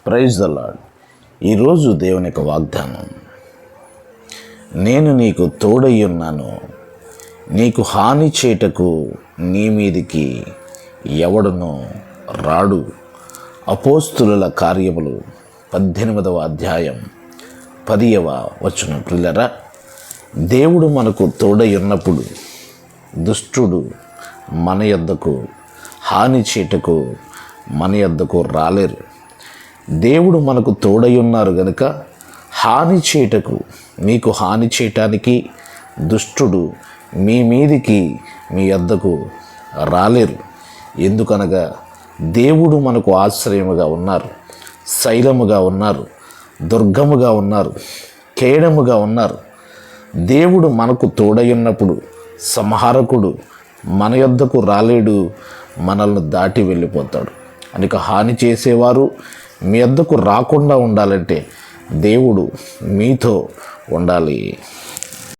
Praise the lord. ఈరోజు దేవుని యొక్క వాగ్దానం, నేను నీకు తోడై ఉన్నాను, నీకు హాని చేయుటకు నీ మీదికి ఎవడునో రాడు. అపోస్తులుల కార్యములు 18వ అధ్యాయం 10వ వచనం. పిల్లరా, దేవుడు మనకు తోడై ఉన్నప్పుడు దుష్టుడు మన యొద్దకు హాని చేయుటకు మన యొద్దకు రాలేరు. దేవుడు మనకు తోడై ఉన్నారు గనుక హాని చేయుటకు, మీకు హాని చేయటానికి దుష్టుడు మీ మీదికి మీ యొద్దకు రాలేరు. ఎందుకనగా దేవుడు మనకు ఆశ్రయముగా ఉన్నారు, శైలముగా ఉన్నారు, దుర్గముగా ఉన్నారు, కేడముగా ఉన్నారు. దేవుడు మనకు తోడై ఉన్నప్పుడు సంహారకుడు మన యొద్దకు రాలేడు, మనల్ని దాటి వెళ్ళిపోతాడు. అనేక హాని చేసేవారు మీ యొద్దకు రాకుండా ఉండాలంటే దేవుడు మీతో ఉండాలి.